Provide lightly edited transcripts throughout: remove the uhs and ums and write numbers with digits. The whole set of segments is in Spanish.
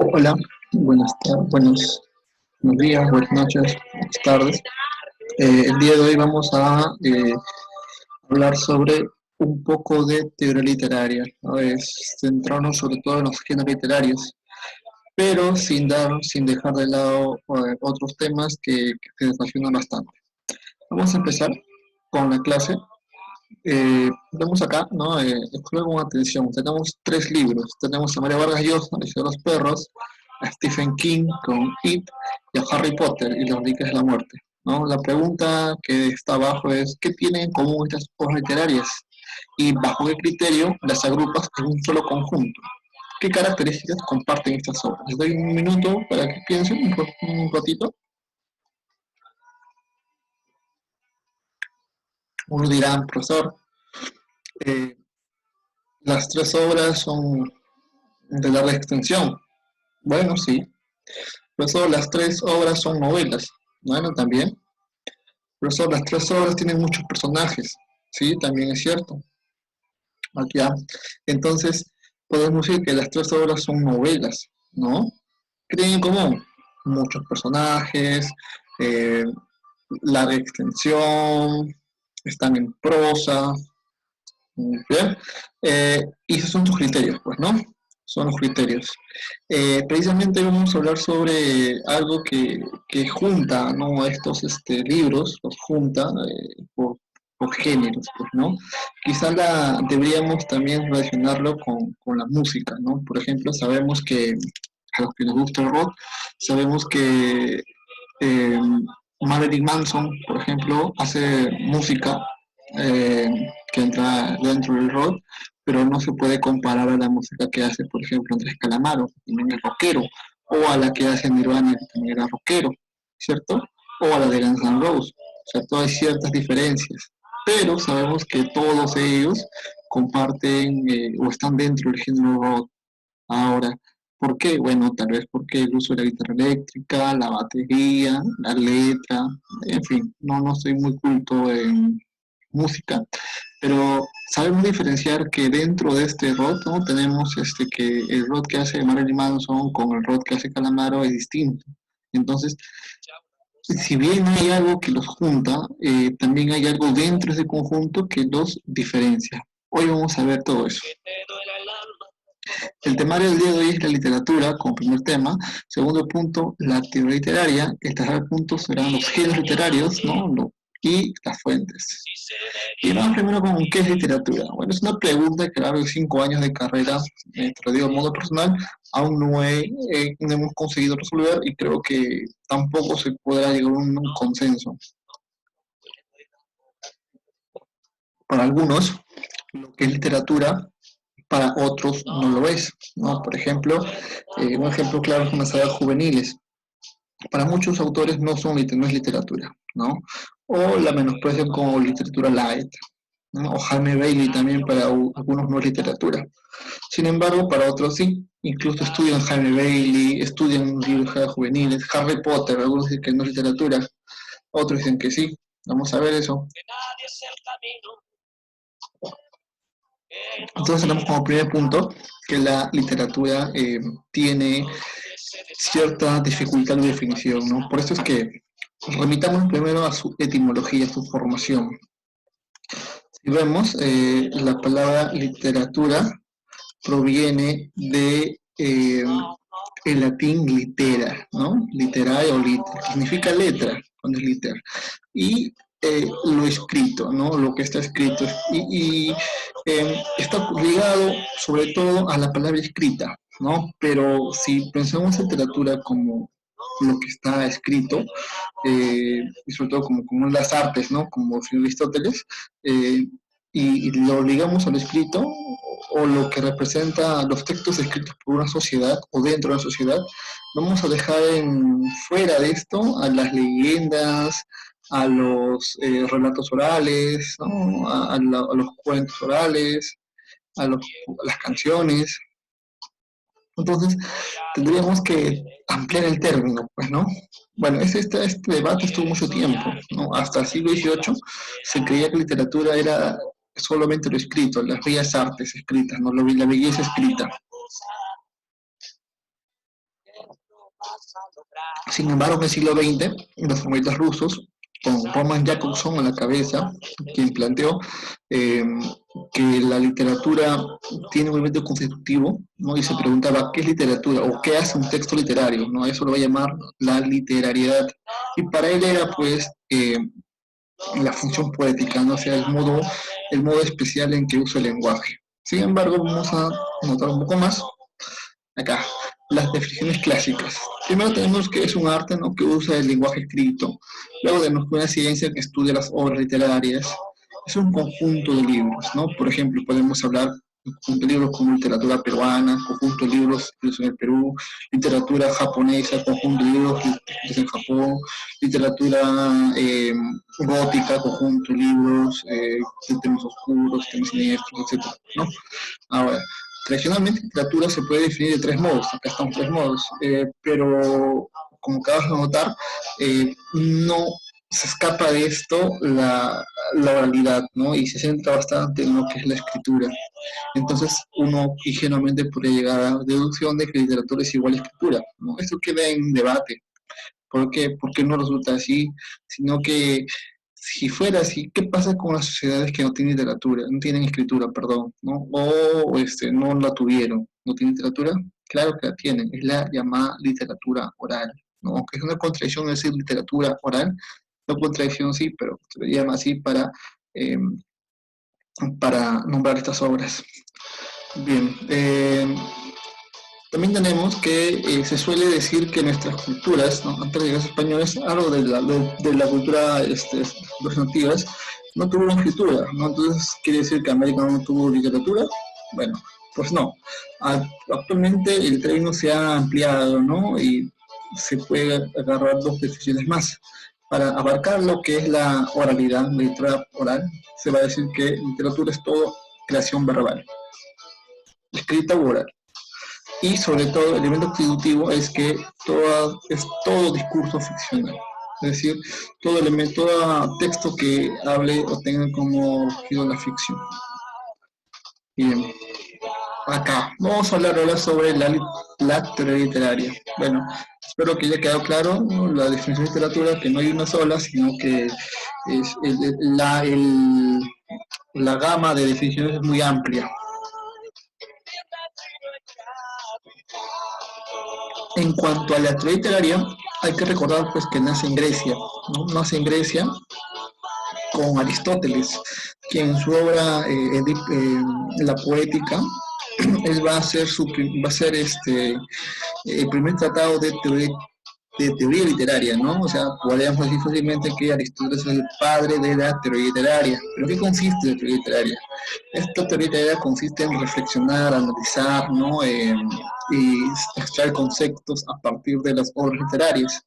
Hola, buenos días, buenas noches, buenas tardes. El día de hoy vamos a hablar sobre un poco de teoría literaria, ¿no? Es centrarnos sobre todo en los géneros literarios, pero sin dejar de lado otros temas que se relacionan bastante. Vamos a empezar con la clase. Vemos acá, ¿no? Escuchen con atención. Tenemos tres libros. Tenemos a María Vargas Llosa, La Isla de los Perros, a Stephen King con It y a Harry Potter y los Reliquias de la Muerte, ¿no? La pregunta que está abajo es, ¿qué tienen en común estas obras literarias? Y bajo qué criterio las agrupas en un solo conjunto. ¿Qué características comparten estas obras? Les doy un minuto para que piensen un ratito. Uno dirá, profesor, eh, las tres obras son de larga extensión. Bueno, sí. Profesor, las tres obras son novelas. Bueno, también. Profesor, las tres obras tienen muchos personajes. Sí, también es cierto. Aquí, entonces, podemos decir que las tres obras son novelas, ¿no? ¿Qué tienen en común? Muchos personajes, eh, larga extensión, están en prosa, ¿bien? Y esos son tus criterios, pues, ¿no? Son los criterios. Precisamente vamos a hablar sobre algo que junta, ¿no? Estos libros, los junta por géneros, pues, ¿no? Quizá deberíamos también relacionarlo con la música, ¿no? Por ejemplo, sabemos que a los que nos gusta el rock, sabemos que eh, Marilyn Manson, por ejemplo, hace música eh, que entra dentro del rock, pero no se puede comparar a la música que hace, por ejemplo, Andrés Calamaro, que también es rockero, o a la que hace Nirvana, que también era rockero, ¿cierto? O a la de Guns N' Roses, ¿cierto? Hay ciertas diferencias, pero sabemos que todos ellos comparten o están dentro del género rock. Ahora, ¿por qué? Bueno, tal vez porque el uso de la guitarra eléctrica, la batería, la letra, en fin, no soy muy culto en música, pero sabemos diferenciar que dentro de este rock, ¿no? Tenemos que el rock que hace Marilyn Manson con el rock que hace Calamaro es distinto. Entonces, si bien hay algo que los junta, también hay algo dentro de ese conjunto que los diferencia. Hoy vamos a ver todo eso. El temario del día de hoy es la literatura como primer tema. Segundo punto, la teoría literaria. El tercer punto serán los géneros literarios, ¿no? Y las fuentes. Y vamos primero con qué es literatura. Bueno, es una pregunta que a lo largo de 5 años de carrera, te lo digo de modo personal, aún no hemos conseguido resolver y creo que tampoco se podrá llegar a un consenso. Para algunos, lo que es literatura para otros no lo es, ¿no? Por ejemplo, un ejemplo claro son las sagas juveniles. Para muchos autores no es literatura, ¿no? O la menosprecian como literatura light, ¿no? O Jaime Bailey también para algunos no es literatura. Sin embargo, para otros sí. Incluso estudian Jaime Bailey, estudian libros de sagas juveniles, Harry Potter, algunos dicen que no es literatura, otros dicen que sí. Vamos a ver eso. Entonces tenemos como primer punto que la literatura tiene cierta dificultad de definición, ¿no? Por eso es que remitamos primero a su etimología, a su formación. Si vemos, la palabra literatura proviene de el latín litera, ¿no? Literae o liter, significa letra, cuando es liter. Y lo escrito, ¿no? Lo que está escrito. Está ligado sobre todo a la palabra escrita, ¿no? Pero si pensamos en literatura como lo que está escrito, y sobre todo como en las artes, ¿no? Como Aristóteles, eh, y lo ligamos al escrito o lo que representa los textos escritos por una sociedad o dentro de la sociedad, vamos a dejar fuera de esto a las leyendas, a los relatos orales, ¿no? A los cuentos orales, a las canciones. Entonces, tendríamos que ampliar el término, pues, ¿no? Bueno, este debate estuvo mucho tiempo, ¿no? Hasta el siglo XVIII se creía que literatura era solamente lo escrito, las bellas artes escritas, ¿no? La belleza escrita. Sin embargo, en el siglo XX, los humanistas rusos, con Roman Jakobson a la cabeza, quien planteó eh, que la literatura tiene un elemento constitutivo, ¿no? Y se preguntaba qué es literatura o qué hace un texto literario, ¿no? Eso lo va a llamar la literariedad. Y para él era, pues, la función poética, ¿no? O sea, el modo especial en que usa el lenguaje. Sin embargo, vamos a notar un poco más acá las definiciones clásicas. Primero tenemos que es un arte, ¿no?, que usa el lenguaje escrito. Luego tenemos una ciencia que estudia las obras literarias. Es un conjunto de libros, ¿no? Por ejemplo, podemos hablar de conjunto de libros como literatura peruana, conjunto de libros escritos en el Perú, literatura japonesa, conjunto de libros escritos en Japón, literatura gótica, conjunto de libros de temas oscuros, temas siniestros, etc., ¿no? Ahora, tradicionalmente, literatura se puede definir de tres modos, acá están tres modos, pero como acabas de notar, no se escapa de esto la oralidad, ¿no? Y se centra bastante en lo que es la escritura. Entonces, uno ingenuamente puede llegar a la deducción de que literatura es igual a escritura, ¿no? Esto queda en debate. ¿Por qué? Porque no resulta así, sino que si fuera así, ¿qué pasa con las sociedades que no tienen literatura, no tienen escritura, perdón, ¿no? O no la tuvieron, no tienen literatura? Claro que la tienen, es la llamada literatura oral, ¿no? Aunque es una contradicción decir literatura oral, no contradicción sí, pero se le llama así eh, para nombrar estas obras. Bien, también tenemos que se suele decir que nuestras culturas, ¿no?, antes de los españoles, algo de la cultura los nativas, no tuvieron escritura, ¿no? Entonces, ¿quiere decir que América no tuvo literatura? Bueno, pues no. Actualmente el término se ha ampliado, ¿no? Y se puede agarrar dos definiciones más. Para abarcar lo que es la oralidad, la literatura oral, se va a decir que literatura es todo creación verbal, escrita u oral. Y sobre todo, el elemento constitutivo es que es todo discurso ficcional. Es decir, todo texto que hable o tenga como objeto la ficción. Bien, acá vamos a hablar ahora sobre la teoría literaria. Bueno, espero que haya quedado claro, ¿no?, la definición de literatura, que no hay una sola, sino que es la gama de definiciones es muy amplia. En cuanto a la teoría literaria, hay que recordar, pues, que nace en Grecia, ¿no? Nace en Grecia con Aristóteles, quien en su obra La Poética, él va a ser el primer tratado de teoría literaria, ¿no? O sea, podríamos decir fácilmente que Aristóteles es el padre de la teoría literaria. ¿Pero qué consiste la teoría literaria? Esta teoría literaria consiste en reflexionar, analizar, ¿no? Y extraer conceptos a partir de las obras literarias.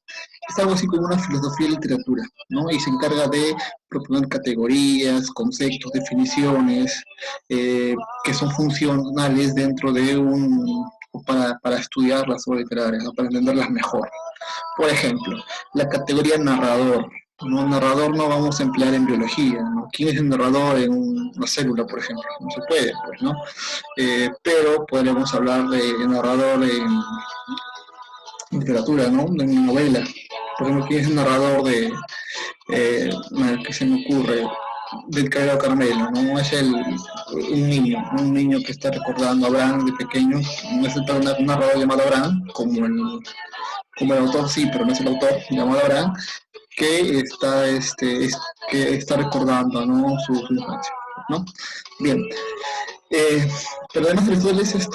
Es algo así como una filosofía de literatura, ¿no? Y se encarga de proponer categorías, conceptos, definiciones que son funcionales dentro de para estudiar las obras literarias, ¿no?, para entenderlas mejor. Por ejemplo, la categoría narrador. No, narrador no vamos a emplear en biología, ¿no? ¿Quién es el narrador en una célula, por ejemplo? No se puede, pues, ¿no? Pero podríamos hablar de narrador en literatura, ¿no? En una novela. Por ejemplo, ¿quién es el narrador que se me ocurre? Del Caballero Carmelo, ¿no? Es un niño que está recordando a Abraham de pequeño. No es un narrador llamado Abraham, como el autor, sí, pero no es el autor, llamado Abraham, que que está recordando, ¿no?, su infancia, ¿no? Bien, pero además Aristóteles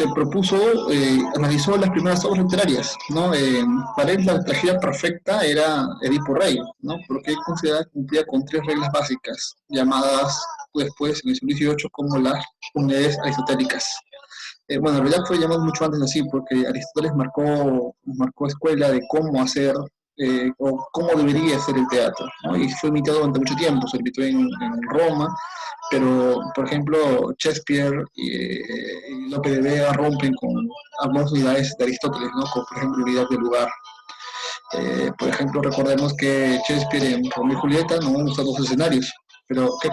analizó las primeras obras literarias, ¿no? Para él la tragedia perfecta era Edipo Rey, ¿no? Porque él consideraba que cumplía con tres reglas básicas, llamadas después en el siglo XVIII como las unidades aristotélicas. Bueno, en realidad fue llamado mucho antes así, porque Aristóteles marcó escuela de cómo hacer o cómo debería ser el teatro, ¿no? Y fue imitado durante mucho tiempo, se imitó en Roma, pero, por ejemplo, Shakespeare y Lope de Vega rompen con algunas unidades de Aristóteles, ¿no? Como, por ejemplo, unidad de lugar. Por ejemplo, recordemos que Shakespeare en Romeo y Julieta no usa dos escenarios, pero ¿qué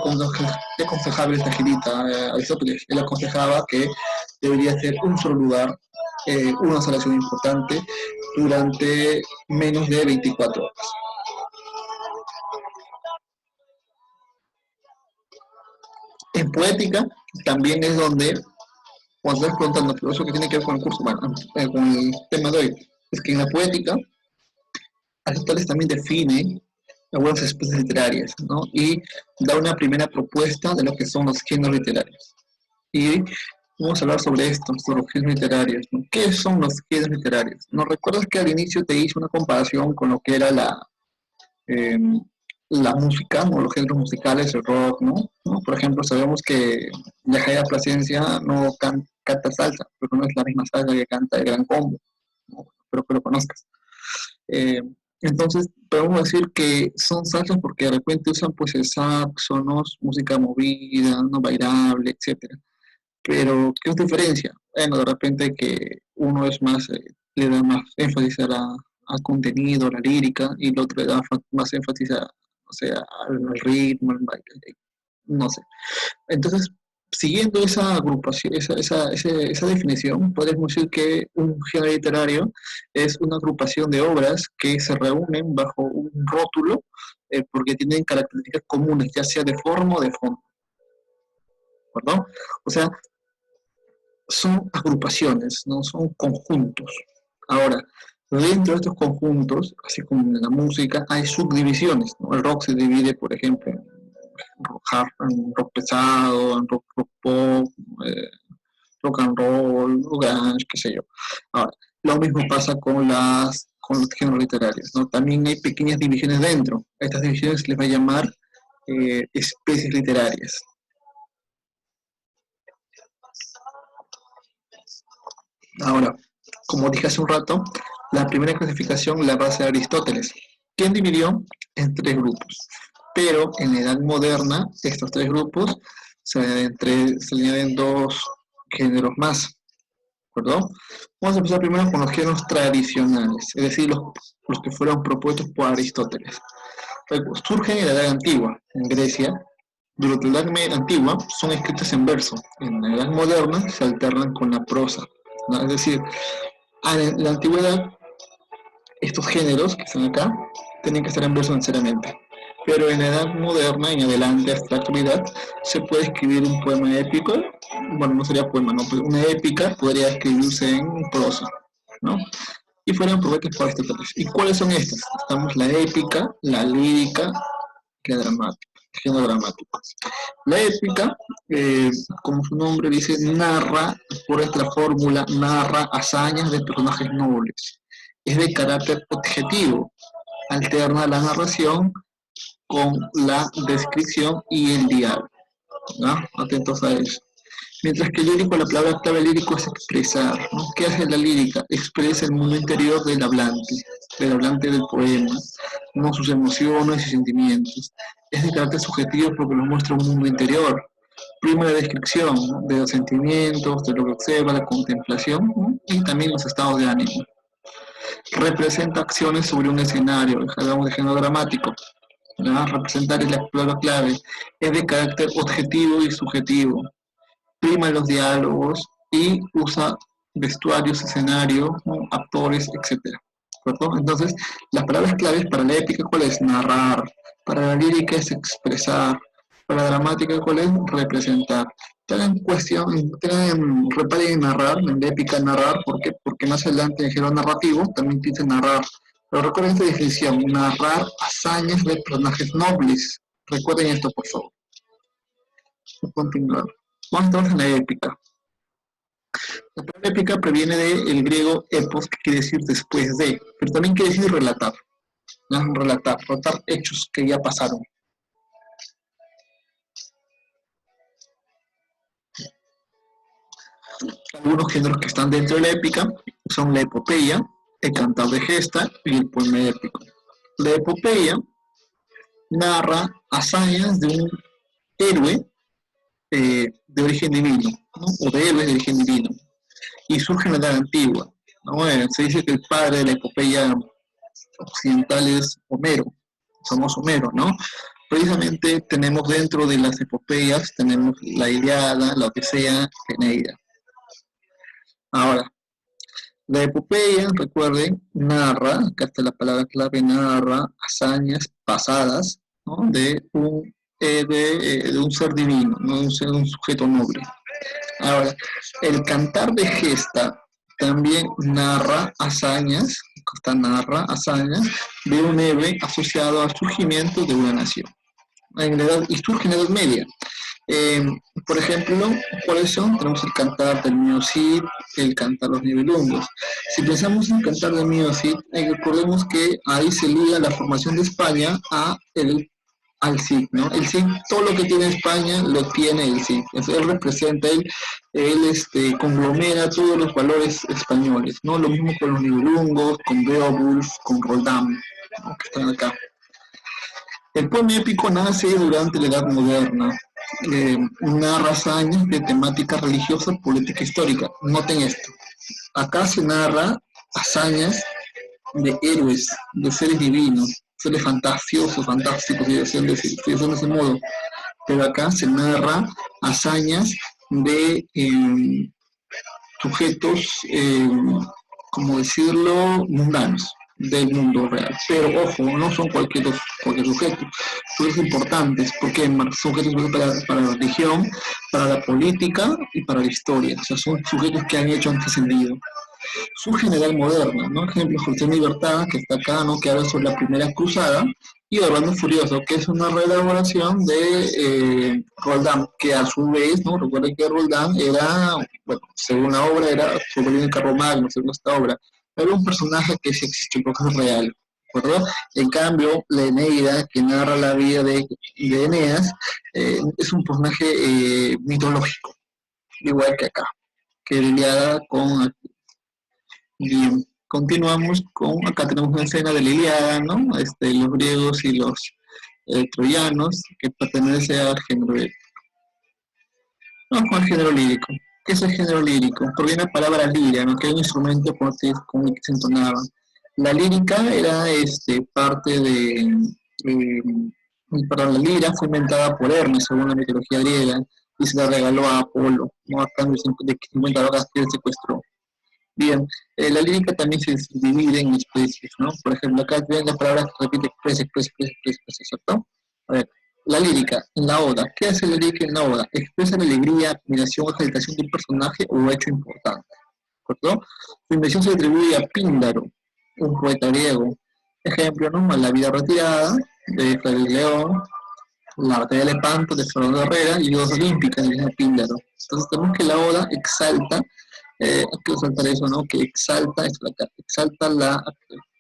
aconsejaba esta girita Aristóteles? Él aconsejaba que debería ser un solo lugar, una sala importante, durante menos de 24 horas. En poética también es donde, cuando estás preguntando, pero eso que tiene que ver con el curso, bueno, con el tema de hoy, es que en la poética Aristóteles también define algunas especies literarias, ¿no? Y da una primera propuesta de lo que son los géneros literarios. Y vamos a hablar sobre esto, sobre los géneros literarios, ¿no? ¿Qué son los géneros literarios? ¿No recuerdas que al inicio te hice una comparación con lo que era eh, la música, ¿no? Los géneros musicales, el rock, ¿no? ¿no? Por ejemplo, sabemos que Yajaira Plasencia no canta salsa, pero no es la misma salsa que canta el Gran Combo, ¿no? Espero que lo conozcas. Eh, entonces, podemos decir que son salsas porque de repente usan pues el saxo, ¿no? Música movida, no bailable, etcétera. Pero, ¿qué es diferencia? Bueno, de repente que uno es más, le da más énfasis al contenido, a la lírica, y el otro le da más énfasis o sea, al ritmo, al baile, no sé. Entonces, siguiendo esa agrupación, esa definición, podemos decir que un género literario es una agrupación de obras que se reúnen bajo un rótulo porque tienen características comunes, ya sea de forma o de fondo. ¿Perdón? O sea, son agrupaciones, no son conjuntos. Ahora, dentro de estos conjuntos, así como en la música, hay subdivisiones, ¿no? El rock se divide, por ejemplo, en rock pesado, en rock pop, eh, rock and roll, grunge, qué sé yo. Ahora, lo mismo pasa con los géneros literarios, ¿no? También hay pequeñas divisiones dentro. A estas divisiones se les va a llamar especies literarias. Ahora, como dije hace un rato, la primera clasificación la base de Aristóteles, quien dividió en tres grupos. Pero en la Edad Moderna, estos tres grupos se añaden dos géneros más, ¿verdad? Vamos a empezar primero con los géneros tradicionales, es decir, los que fueron propuestos por Aristóteles. Surgen en la Edad Antigua, en Grecia. Durante la Edad Antigua son escritos en verso. En la Edad Moderna se alternan con la prosa, ¿no? Es decir, en la antigüedad estos géneros que están acá tienen que estar en verso necesariamente. Pero en la edad moderna, en adelante hasta la actualidad, se puede escribir un poema épico, bueno, no sería poema, no, pero una épica podría escribirse en prosa, ¿no? Y fueron propuestas por Aristóteles. ¿Y cuáles son estas? Estamos la épica, la lírica y la dramática, género dramático. La épica, como su nombre dice, narra, por esta fórmula, narra hazañas de personajes nobles. Es de carácter objetivo, alterna la narración con la descripción y el diálogo, ¿no? Atentos a eso. Mientras que el lírico, la palabra clave lírico es expresar, ¿no? ¿Qué hace la lírica? Expresa el mundo interior del hablante del poema, ¿no? Sus emociones y sentimientos. Es de carácter subjetivo porque nos muestra un mundo interior. Primera descripción, ¿no? De los sentimientos, de lo que observa, la contemplación, ¿no? Y también los estados de ánimo. Representa acciones sobre un escenario, hablamos de género dramático. ¿No? Representar es la palabra clave. Es de carácter objetivo y subjetivo. Prima los diálogos y usa vestuarios, escenarios, ¿no? Actores, etc. ¿Cierto? Entonces, las palabras claves para la épica, ¿cuál es? Narrar. Para la lírica es expresar. Para la dramática, ¿cuál es? Representar. Reparen en narrar, en la épica narrar, ¿por qué? Porque más adelante en el género narrativo también dice narrar. Pero recuerden esta definición, narrar hazañas de personajes nobles. Recuerden esto, por favor. Continuar. Vamos entonces a la épica. La palabra épica proviene del griego epos, que quiere decir después de, pero también quiere decir relatar, ¿no? Relatar hechos que ya pasaron. Algunos géneros que están dentro de la épica son la epopeya, el cantar de gesta y el poema épico. La epopeya narra hazañas de un héroe de origen divino, ¿no? O de héroes de origen divino, y surge en la Edad Antigua, ¿no? Se dice que el padre de la epopeya occidental es Homero, el famoso Homero, ¿no? Precisamente tenemos dentro de las epopeyas, tenemos la Ilíada, la Odisea, la Eneida. Ahora, La epopeya, recuerden, narra, acá está la palabra clave, narra hazañas pasadas, ¿no? De un ser divino, ¿no? De un sujeto noble. Ahora, el cantar de gesta también narra hazañas de un héroe asociado al surgimiento de una nación. Y surge en la Edad Media. Eh, por ejemplo, por eso tenemos el cantar del Mío Cid, el cantar los Nibelungos. Si pensamos en cantar del Mío Cid, recordemos que ahí se liga la formación de España al Cid, ¿no? El Cid, todo lo que tiene España lo tiene el Cid. Él representa, él conglomera todos los valores españoles, ¿no? Lo mismo con los Nibelungos, con Beowulf, con Roldán, ¿no? Que están acá. El poema épico nace durante la Edad Moderna. Narra hazañas de temática religiosa, política, histórica. Noten esto. Acá se narra hazañas de héroes, de seres divinos, seres fantásticos, y de ese modo. Pero acá se narra hazañas de sujetos, como decirlo, mundanos del mundo real. Pero ojo, no son cualquier sujeto. Sujetos importantes, porque son sujetos para la religión, para la política y para la historia. O sea, son sujetos que han hecho, han trascendido. Su general moderna, ¿no? Ejemplo, José Libertad, que está acá, ¿no? Que habla sobre la primera cruzada, y Orlando Furioso, que es una reelaboración de Roldán, que a su vez, ¿no? Recuerden que Roldán era, bueno, según la obra, era sobre el Carlomagno, según esta obra, era un personaje que sí existió porque es real, ¿verdad? En cambio, la Eneida, que narra la vida de Eneas, es un personaje mitológico, igual que acá, que lidiada con. Bien, continuamos con, acá tenemos una escena de la Ilíada, ¿no? Los griegos y los troyanos, que pertenece al género, no, al género lírico. ¿Qué es el género lírico? Proviene la palabra liria, ¿no? Que es un instrumento con el que se entonaba. La lírica era parte eh, perdón, la lira fue inventada por Hermes, según la mitología griega, y se la regaló a Apolo, ¿no? A cambio de 50 vacas que él secuestró. Bien, la lírica también se divide en especies, ¿no? Por ejemplo, acá ven la palabra que repite expresa, ¿cierto? A ver, la lírica, en la oda. ¿Qué hace la lírica en la oda? Expresa la alegría, admiración o agitación de un personaje o hecho importante, ¿correcto? Su invención se atribuye a Píndaro, un poeta griego. Ejemplo, ¿no? La vida retirada, de Fray León, la batalla de Lepanto, de Fernando Herrera, y Juegos Olímpicos, de mismo Píndaro. Entonces tenemos que la oda exalta, hay que resaltar eso, ¿no? Que exalta la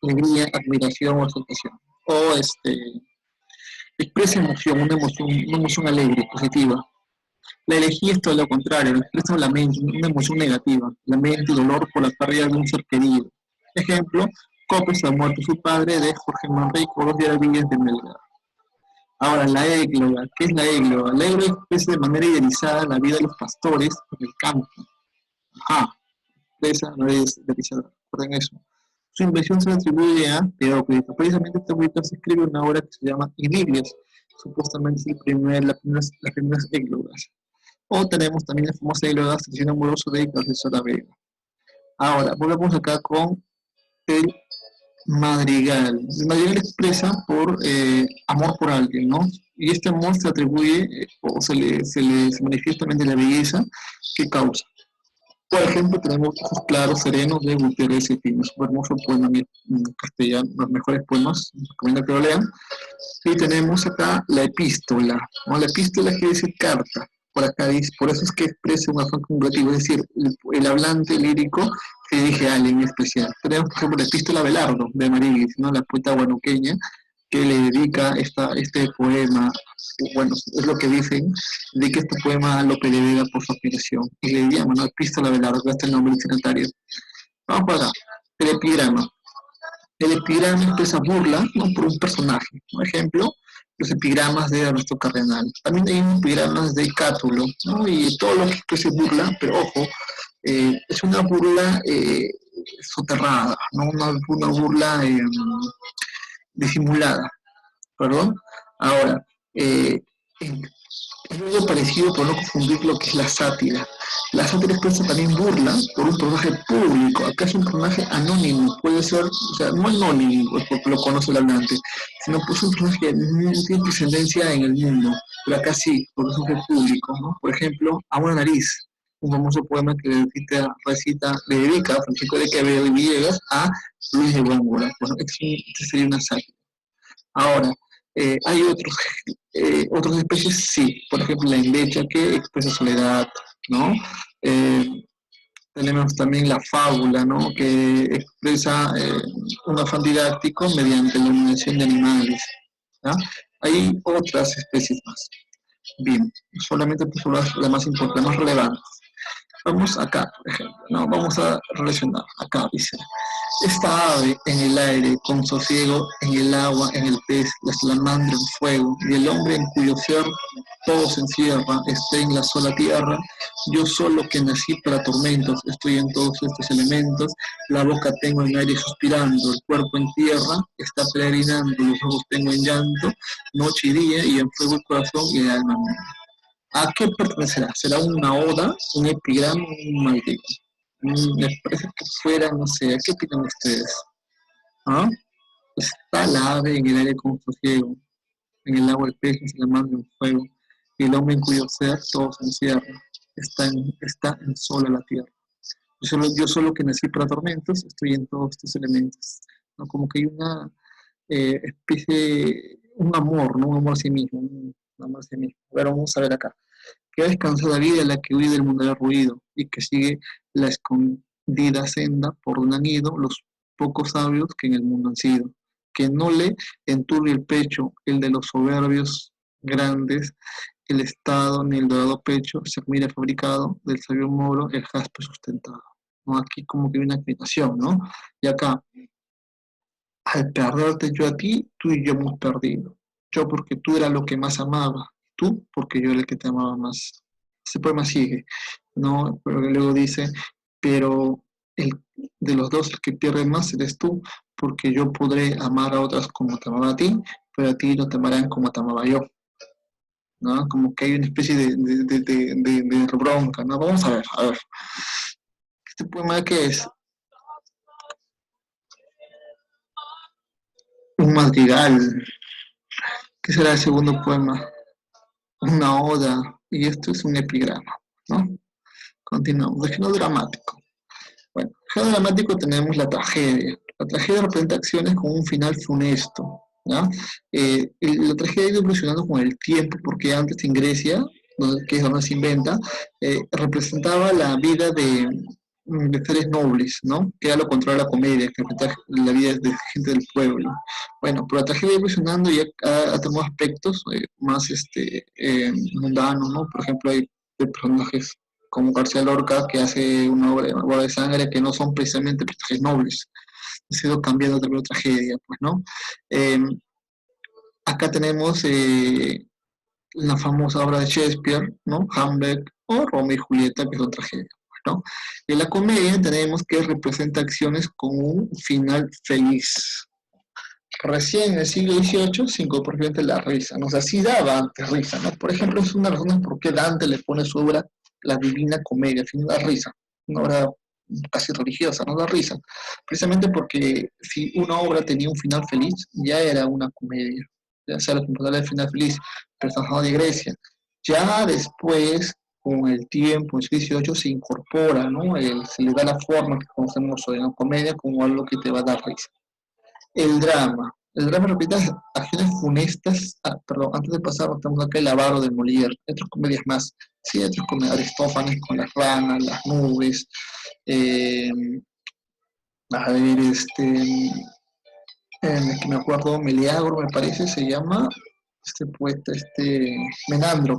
alegría, admiración o exaltación. O expresa emoción, una emoción alegre, positiva. La elegía es todo lo contrario, expresa una emoción negativa, lamento y dolor por la pérdida de un ser querido. Ejemplo, Copes ha muerto su padre, de Jorge Manrique o Los Villas de Melgar. Ahora, la égloga. ¿Qué es la égloga? La égloga expresa de manera idealizada la vida de los pastores en el campo. Ajá, expresa de manera idealizada. Recuerden eso. Su invención se le atribuye a Teócrito. Precisamente Teócrito se escribe una obra que se llama Idilias. Supuestamente es las primeras églogas. O tenemos también la famosa égloga Estación Amoroso de García de Vega. Ahora, volvemos acá con el madrigal. El madrigal expresa por amor por alguien, ¿no? Y este amor se atribuye o se manifiesta también de la belleza que causa. Por ejemplo, tenemos Ojos Claros, Serenos de Gutiérrez y Pino, un hermoso poema en castellano, los mejores poemas, recomiendo que lo lean. Y tenemos acá la epístola, ¿no? La epístola quiere decir carta, por acá dice, por eso es que expresa un afán congregativo, es decir, el hablante lírico se dirige a alguien especial. Tenemos, por ejemplo, la epístola Belardo de Marilis, ¿no? La poeta guanuqueña, que le dedica este poema, bueno, es lo que dicen, dedica este poema a Lope de Vega por su admiración, y le llaman, ¿no? Epístola Belardo, que este es el nombre destinatario. Vamos para acá, el epigrama. El epigrama expresa burla, ¿no? Por un personaje. Por ejemplo, los epigramas de Ernesto Cardenal. También hay epigramas de Cátulo, ¿no? Y todo lo que exprese burla, pero ojo, es una burla soterrada, ¿no? Una burla disimulada, perdón. Ahora, Es algo parecido, por no confundir lo que es la sátira. La sátira expresa también burla por un personaje público. Acá es un personaje anónimo, puede ser, o sea, no anónimo porque lo conoce el hablante, sino pues un personaje que no tiene trascendencia en el mundo, pero acá sí, porque es un personaje público, ¿no? Por ejemplo, A una nariz, un famoso poema que le dedica a Francisco de Quevedo y Villegas a Luis de Góngora. Bueno, este sería una sátira. Ahora, hay otras especies, sí, por ejemplo la endecha que expresa soledad, ¿no? Eh, tenemos también la fábula, ¿no? Que expresa un afán didáctico mediante la eliminación de animales, ¿no? Hay otras especies más. Bien, solamente pues las más importantes, las más relevantes. Vamos acá, por ejemplo, ¿no? Vamos a relacionar. Acá dice, esta ave en el aire, con sosiego, en el agua, en el pez, la salamandra en fuego, y el hombre en cuyo ser todo se encierra, está en la sola tierra, yo solo que nací para tormentos, estoy en todos estos elementos, la boca tengo en aire suspirando, el cuerpo en tierra, está peregrinando, los ojos tengo en llanto, noche y día, y en fuego el corazón y el alma mía. ¿A qué pertenecerá? ¿Será una oda, un epigrama, un maldito? Me parece que fuera, no sé, ¿qué opinan ustedes? ¿Ah? Está la ave en el aire con sosiego, en el agua el pez se la manda en fuego, y el hombre en cuyo ser todo se encierra, está en sola la tierra. Yo solo que nací para tormentos, estoy en todos estos elementos. ¿No? Como que hay una especie, un amor, ¿no? Un amor a sí mismo, un amor a sí mismo. A ver, vamos a ver acá. Que ha descansado la vida la que huye del mundo del ruido y que sigue la escondida senda por donde han ido los pocos sabios que en el mundo han sido. Que no le enturbie el pecho el de los soberbios grandes, el estado ni el dorado pecho, se mira fabricado del sabio moro el jaspe sustentado. ¿No? Aquí como que hay una explicación, ¿no? Y acá, al perderte yo a ti, tú y yo hemos perdido. Yo porque tú eras lo que más amaba, tú porque yo era el que te amaba más. Ese poema sigue, ¿no? Pero luego dice, pero el, de los dos el que pierde más eres tú, porque yo podré amar a otras como te amaba a ti, pero a ti no te amarán como te amaba yo, ¿no? Como que hay una especie de bronca, ¿no? Vamos a ver. Este poema que es un madrigal. ¿Qué será el segundo poema? Una oda, y esto es un epigrama, ¿no? Continuamos. De género dramático. Bueno, de género dramático tenemos la tragedia. La tragedia representa acciones con un final funesto, ¿no? La tragedia ha ido evolucionando con el tiempo, porque antes en Grecia, que es donde se inventa, representaba la vida de seres nobles, ¿no? Que era lo contrario a la comedia, que representa la vida de gente del pueblo. Bueno, pero la tragedia ha evolucionando y ha tomado aspectos más mundanos, ¿no? Por ejemplo, hay personajes como García Lorca, que hace una obra de sangre que no son precisamente personajes nobles. Ha sido cambiando de la tragedia, pues, ¿no? Eh, acá tenemos la famosa obra de Shakespeare, ¿no? Hamlet o Romeo y Julieta, que son tragedias, ¿no? En la comedia tenemos que representa acciones con un final feliz. Recién en el siglo XVIII se incorporó la risa, ¿no? O sea, sí daba antes risa, ¿no? Por ejemplo, es una de las razones por qué Dante le pone su obra La Divina Comedia, sin da risa, una obra casi religiosa, no da risa, precisamente porque si una obra tenía un final feliz, ya era una comedia, ya sea lo que importaba el final feliz, personaje de Grecia. Ya después, con el tiempo, en el siglo XVIII se incorpora, ¿no? Se le da la forma que conocemos hoy en la comedia como algo que te va a dar risa. El drama. El drama repite acciones funestas. Perdón, antes de pasar, estamos acá el avaro de Molière. Hay otras comedias más. Sí, hay otras comedias. Aristófanes con las ranas, las nubes. Eh, a ver, que me acuerdo, Meleagro, me parece, se llama. Este poeta, Menandro,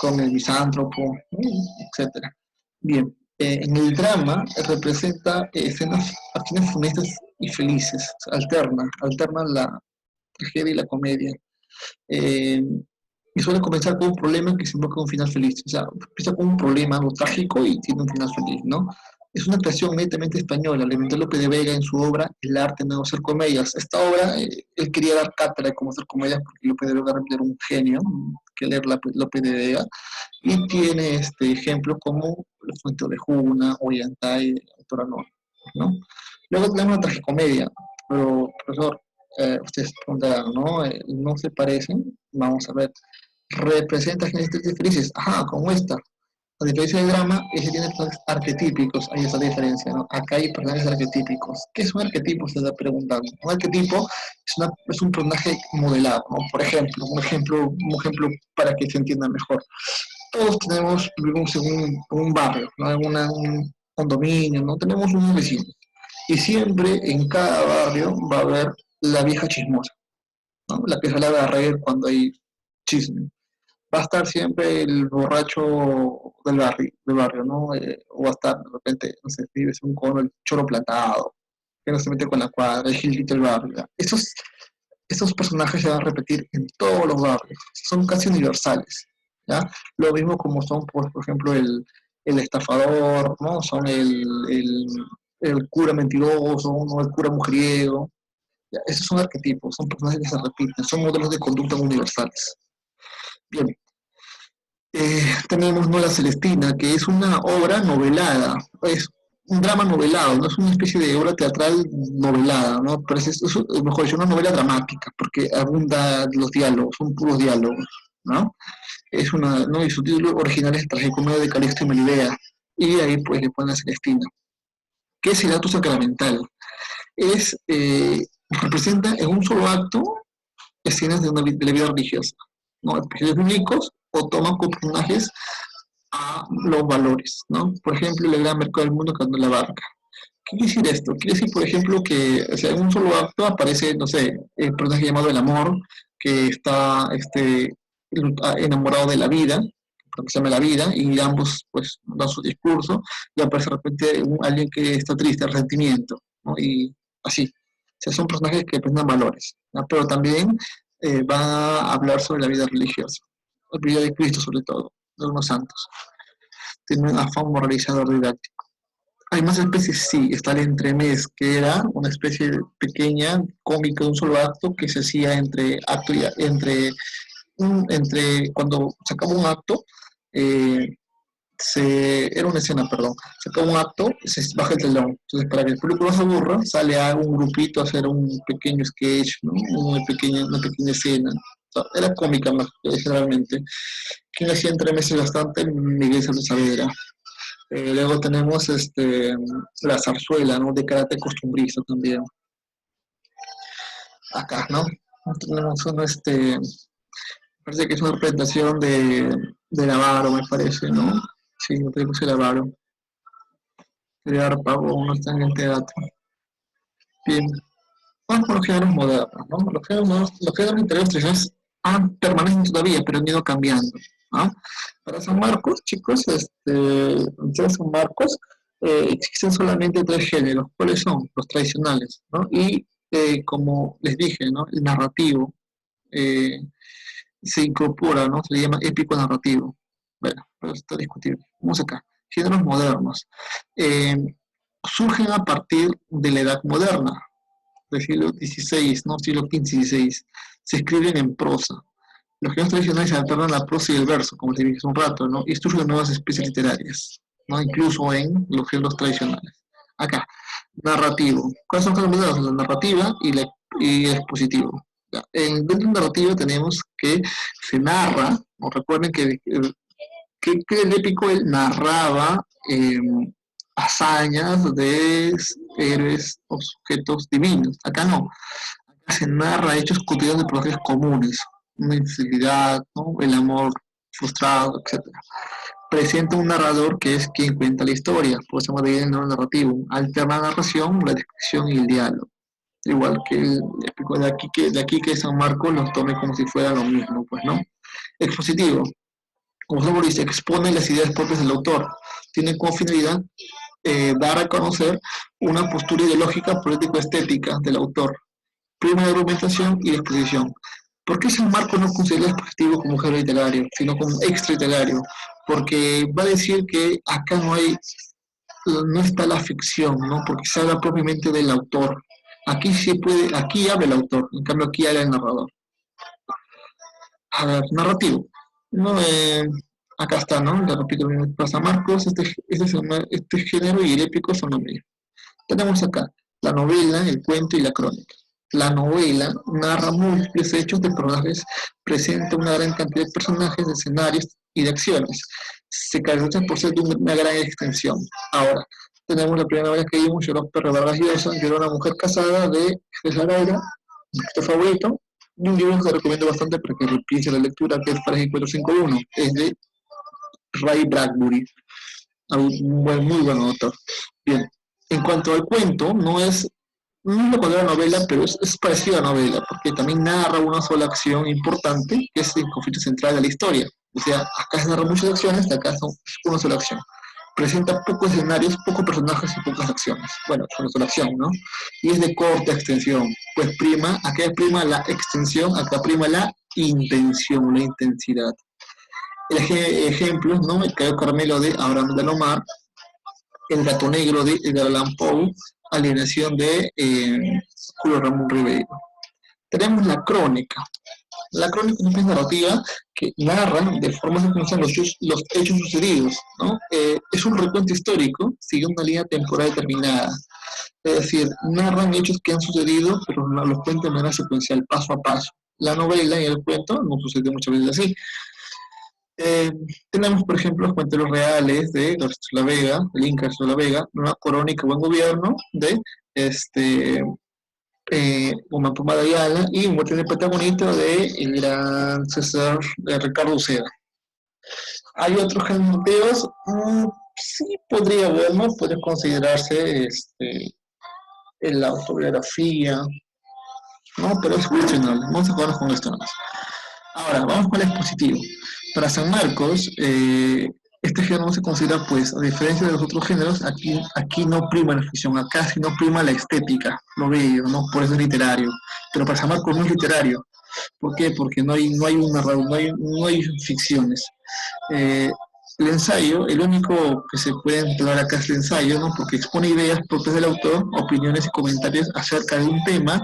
con el misántropo, etcétera. Bien, en el drama representa escenas, acciones funestas y felices, alterna la tragedia y la comedia. Eh, y suele comenzar con un problema que se invoca un final feliz. O sea, empieza con un problema, algo trágico y tiene un final feliz, ¿no? es una creación netamente española. La inventó Lope de Vega en su obra El arte de no hacer comedias. Esta obra, él quería dar cátedra de cómo hacer comedias porque Lope de Vega era un genio, que leer Lope de Vega, y tiene ejemplos como La Fuente de Juna, Ollantay, autora ¿no? Luego tenemos la tragicomedia, pero profesor, ustedes preguntarán, ¿no? ¿No se parecen? Vamos a ver. Representa genes felices, ajá, como esta. A diferencia del drama, ese tiene personajes arquetípicos, ahí está la diferencia, ¿no? Acá hay personajes arquetípicos. ¿Qué es un arquetipo? Se está preguntando. Un arquetipo es un personaje modelado, ¿no? Por ejemplo, un ejemplo para que se entienda mejor. Todos vivimos en un barrio, ¿no? En un condominio, ¿no? Tenemos un vecino. Y siempre en cada barrio va a haber la vieja chismosa, ¿no? La que sale a reír cuando hay chisme. Va a estar siempre el borracho del barrio, ¿no? O va a estar, de repente, no sé, vives un cono, el choro plantado, que no se mete con la cuadra, el gilito del barrio. ¿Ya? Estos personajes se van a repetir en todos los barrios, son casi universales, ¿ya? Lo mismo como son, por ejemplo, el estafador, ¿no? Son el cura mentiroso, ¿no? El cura mujeriego. ¿Ya? Esos son arquetipos, son personajes que se repiten, son modelos de conducta universales. Bien, tenemos No la Celestina, que es una obra novelada, es un drama novelado, no es una especie de obra teatral novelada, ¿no? Pero mejor dicho, una novela dramática, porque abunda los diálogos, son puros diálogos, ¿no? ¿no? Y su título original es Tragicomedia de Calixto y Melibea, y ahí pues le ponen La Celestina. ¿Qué es el acto sacramental? Representa en un solo acto escenas de la vida religiosa, ¿no? Episodios bíblicos o toman como personajes a los valores, ¿no? Por ejemplo, el gran mercado del mundo que anda en la barca. ¿Qué quiere decir esto? Quiere decir, por ejemplo, que o sea, en un solo acto aparece, no sé, el personaje llamado el amor, que está enamorado de la vida, porque se llama la vida, y ambos pues dan su discurso, y aparece de repente alguien que está triste, el resentimiento, ¿no? Y así. O sea, son personajes que presentan valores, ¿no? Pero también va a hablar sobre la vida religiosa, la vida de Cristo sobre todo, de unos santos. Tiene un afán moralizador didáctico. Hay más especies, sí, está el entremés, que era una especie pequeña, cómica de un solo acto que se hacía entre acto y entre cuando sacaba un acto, eh, era una escena, perdón, sacaba un acto, se baja el telón. Entonces, para que el público no se aburra, sale a un grupito a hacer un pequeño sketch, ¿no? Una pequeña escena. O sea, era cómica más generalmente. Quien hacía entremeses bastante, Miguel Sáenz Saavedra. Luego tenemos la zarzuela, ¿no? De carácter costumbrista también. Acá, ¿no? Tenemos parece que es una representación de Navarro, me parece, ¿no? Sí, me parece que es el Navarro. De Arpago, no está en teatro. Bien. Vamos con los géneros modernos, ¿no? Los géneros literarios permanecen todavía, pero han ido cambiando, ¿no? Para San Marcos, chicos, en San Marcos existen solamente tres géneros. ¿Cuáles son? Los tradicionales, ¿no? Y como les dije, ¿no? El narrativo eh, se incorpora, ¿no? Se le llama épico narrativo. Bueno, pero está discutible. Vamos acá. Géneros modernos. Eh, Surgen a partir de la Edad Moderna, del siglo XVI, ¿no? Siglo XV y XVI. Se escriben en prosa. Los géneros tradicionales se alternan la prosa y el verso, como les dije hace un rato, ¿no? Y surgen nuevas especies literarias, ¿no? Incluso en los géneros tradicionales. Acá, narrativo. ¿Cuáles son los géneros? La narrativa y el expositivo. Dentro del narrativo tenemos que se narra, o recuerden que el épico él narraba hazañas de héroes o sujetos divinos. Acá no, acá se narra hechos cotidianos de personajes comunes, una infidelidad, ¿no? El amor frustrado, etcétera. Presenta un narrador que es quien cuenta la historia, por eso se llama el narrativo. Alterna la narración, la descripción y el diálogo. Igual que el épico de aquí que San Marcos los tome como si fuera lo mismo, pues, ¿no? Expositivo, como su nombre dice, expone las ideas propias del autor. Tiene como finalidad dar a conocer una postura ideológica, político-estética del autor. Prima de argumentación y exposición. ¿Por qué San Marcos no considera el expositivo como género literario, sino como extra literario? Porque va a decir que acá no hay no está la ficción, ¿no? Porque se habla propiamente del autor. Aquí sí puede, aquí habla el autor, en cambio aquí habla el narrador. A ver, narrativo. No, acá está, ¿no? Le repito, pasa Marcos, este género y el épico son lo mismo. Tenemos acá la novela, el cuento y la crónica. La novela narra múltiples hechos de personajes, presenta una gran cantidad de personajes, de escenarios y de acciones. Se caracteriza por ser de una gran extensión. Ahora, tenemos la primera novela que vimos, Lloró Perro Vargas Llosa, Lloró una mujer casada, de Jesús Araira, nuestro favorito, y un libro que recomiendo bastante para que repiense la lectura, que es Fahrenheit 451, es de Ray Bradbury, muy buen autor. Bien, en cuanto al cuento, no es lo contrario a la novela, pero es parecido a la novela, porque también narra una sola acción importante, que es el conflicto central de la historia. O sea, acá se narran muchas acciones, acá son una sola acción. Presenta pocos escenarios, pocos personajes y pocas acciones. Bueno, es una sola acción, ¿no? Y es de corta extensión. Pues acá prima la extensión, acá prima la intención, la intensidad. Ejemplos, ¿no? El Cayo Carmelo de Abraham de Lomar, El gato negro de Edgar Allan Poe, Alienación de Julio Ramón Ribeiro. Tenemos la crónica. La crónica es una pieza narrativa que narra de forma secuencial los hechos sucedidos, ¿no? Es un recuento histórico, sigue una línea temporal determinada. Es decir, narran hechos que han sucedido, pero no los cuentan de manera secuencial, paso a paso. La novela y el cuento no sucede muchas veces así. Eh, Tenemos, por ejemplo, los cuenteros reales de García La Vega, el Inca García La Vega, una crónica Buen Gobierno de Guzmán Pomada Ayala y Muerte del Protagonista de el gran César Ricardo Uceda. Hay otros géneros, sí podría haber, ¿no? Puede considerarse en la autobiografía, ¿no? Pero es cuestionable. Vamos a jugar con esto más. Ahora, vamos con el expositivo. Para San Marcos, este género no se considera, pues, a diferencia de los otros géneros, aquí no prima la ficción, acá sí no prima la estética, lo bello, ¿no? Por eso es literario. Pero para San Marcos no es literario. ¿Por qué? Porque no hay ficciones. Eh, el ensayo, el único que se puede emplear acá es el ensayo, ¿no? Porque expone ideas propias del autor, opiniones y comentarios acerca de un tema.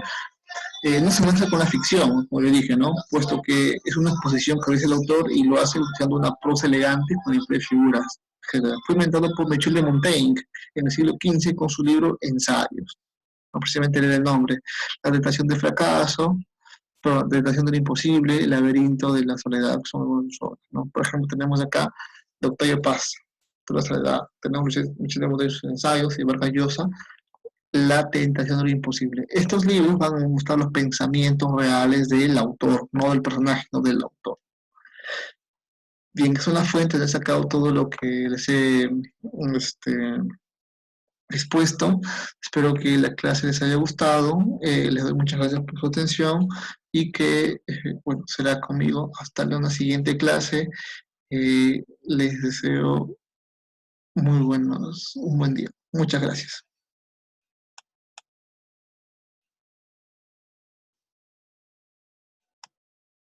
No se muestra con la ficción, como le dije, ¿no? Puesto que es una exposición que dice el autor y lo hace usando una prosa elegante con diferentes figuras. Fue inventado por Michel de Montaigne en el siglo XV con su libro Ensayos. No precisamente leer el nombre. La tentación del fracaso, la tentación del imposible, el laberinto de la soledad, son algunos, ¿no? Por ejemplo, tenemos acá de Octavio Paz, de la soledad. Tenemos Michel de Montaigne, sus ensayos, y Vargas Llosa, La tentación de lo imposible. Estos libros van a mostrar los pensamientos reales del autor, no del personaje, no del autor. Bien, que son las fuentes, he sacado todo lo que les he expuesto. Espero que la clase les haya gustado. Les doy muchas gracias por su atención y que, bueno, será conmigo hasta una siguiente clase. Les deseo un buen día. Muchas gracias.